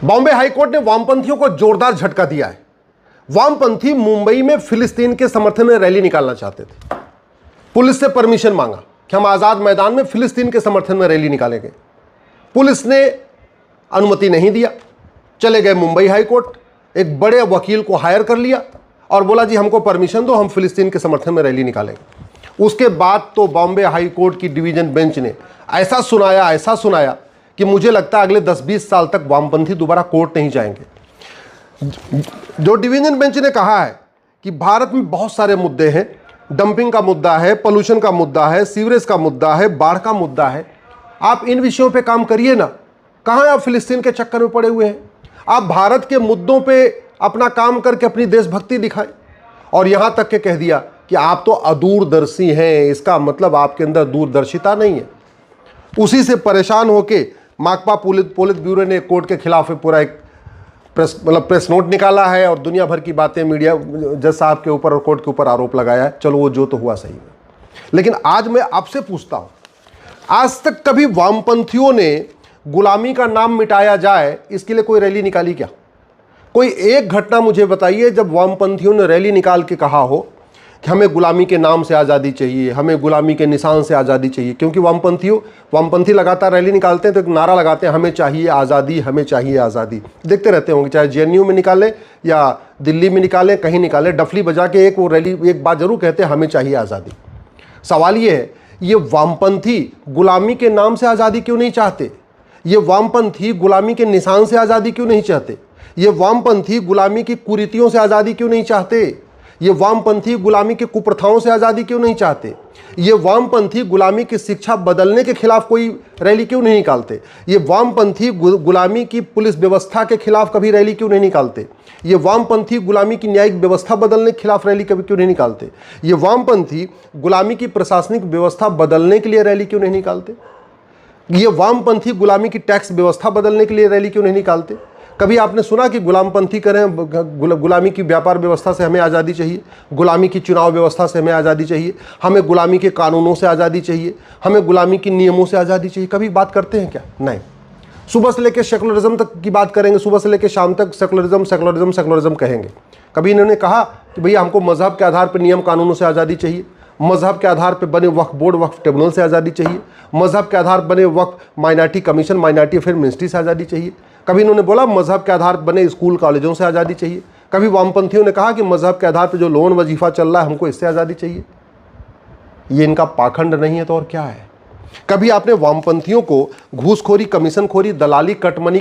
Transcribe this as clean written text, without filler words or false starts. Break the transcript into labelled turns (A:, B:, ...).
A: Bombay high court ने वामपंथियों को जोरदार झटका दिया है। वामपंथी मुंबई में फिलिस्तीन के समर्थन में रैली निकालना चाहते थे। पुलिस से परमिशन मांगा कि हम आजाद मैदान में फिलिस्तीन के समर्थन में रैली निकालेंगे। पुलिस ने अनुमति नहीं दिया। चले गए मुंबई हाईकोर्ट, एक बड़े वकील को हायर कर लिया और बोला जी हमको परमिशन दो, हम फिलिस्तीन के समर्थन में रैली निकालेंगे। उसके बाद तो बॉम्बे हाईकोर्ट की डिवीजन बेंच ने ऐसा सुनाया कि मुझे लगता है अगले 10-20 साल तक वामपंथी दोबारा कोर्ट नहीं जाएंगे। जो डिवीजन बेंच ने कहा है कि भारत में बहुत सारे मुद्दे हैं, डंपिंग का मुद्दा है, पोल्यूशन का मुद्दा है, सीवरेज का मुद्दा है, बाढ़ का मुद्दा है, आप इन विषयों पे काम करिए ना। कहाँ आप फिलिस्तीन के चक्कर में पड़े हुए हैं? आप भारत के मुद्दों पे अपना काम करके अपनी देशभक्ति दिखाएं। और यहाँ तक के कह दिया कि आप तो अदूरदर्शी हैं, इसका मतलब आपके अंदर दूरदर्शिता नहीं है। उसी से परेशान होके माकपा पोलित ब्यूरो ने कोर्ट के खिलाफ पूरा एक प्रेस नोट निकाला है और दुनिया भर की बातें मीडिया जज साहब के ऊपर और कोर्ट के ऊपर आरोप लगाया है। चलो वो जो तो हुआ सही है, लेकिन आज मैं आपसे पूछता हूं, आज तक कभी वामपंथियों ने गुलामी का नाम मिटाया जाए इसके लिए कोई रैली निकाली क्या? कोई एक घटना मुझे बताइए जब वामपंथियों ने रैली निकाल के कहा हो कि हमें गुलामी के नाम से आज़ादी चाहिए, हमें गुलामी के निशान से आज़ादी चाहिए। क्योंकि वामपंथी लगातार रैली निकालते हैं तो एक नारा लगाते हैं, हमें चाहिए आज़ादी, हमें चाहिए आज़ादी। देखते रहते होंगे, चाहे जेएनयू में निकालें या दिल्ली में निकालें, कहीं निकालें, डफली बजा के एक वो रैली एक बात जरूर कहते हैं, हमें चाहिए आज़ादी। सवाल ये है, ये वामपंथी गुलामी के नाम से आज़ादी क्यों नहीं चाहते? ये वामपंथी गुलामी के निशान से आज़ादी क्यों नहीं चाहते? ये वामपंथी गुलामी की कुरीतियों से आज़ादी क्यों नहीं चाहते? ये वामपंथी गुलामी की कुप्रथाओं से आज़ादी क्यों नहीं चाहते? ये वामपंथी गुलामी की शिक्षा बदलने के खिलाफ कोई रैली क्यों नहीं निकालते? ये वामपंथी गुलामी की पुलिस व्यवस्था के खिलाफ कभी रैली क्यों नहीं निकालते? ये वामपंथी गुलामी की न्यायिक व्यवस्था बदलने के खिलाफ रैली कभी क्यों नहीं निकालते? ये वामपंथी गुलामी की प्रशासनिक व्यवस्था बदलने के लिए रैली क्यों नहीं निकालते? ये वामपंथी गुलामी की टैक्स व्यवस्था बदलने के लिए रैली क्यों नहीं निकालते? कभी आपने सुना कि गुलामपंथी करें, गुलामी की व्यापार व्यवस्था से हमें आज़ादी चाहिए, गुलामी की चुनाव व्यवस्था से हमें आज़ादी चाहिए, हमें गुलामी के कानूनों से आज़ादी चाहिए, हमें गुलामी के नियमों से आज़ादी चाहिए? कभी बात करते हैं क्या? नहीं। सुबह से लेकर सेकुलरिज्म तक की बात करेंगे, सुबह से लेकर शाम तक सेकुलरिज्म कहेंगे। कभी इन्होंने कहा कि भैया हमको मजहब के आधार पर नियम कानूनों से आज़ादी चाहिए, मजहब के आधार पर बने वक्फ बोर्ड, वक्फ ट्रिब्यूनल से आज़ादी चाहिए, मजहब के आधार पर बने वक्फ minority commission, minority affair ministry से आज़ादी चाहिए? कभी इन्होंने बोला मजहब के आधार पर बने स्कूल कॉलेजों से आज़ादी चाहिए? कभी वामपंथियों ने कहा कि मजहब के आधार पर जो लोन वजीफा चल रहा है हमको इससे आज़ादी चाहिए? ये इनका पाखंड नहीं है तो और क्या है? कभी आपने वामपंथियों को घूसखोरी, कमीशनखोरी, दलाली, कटमनी के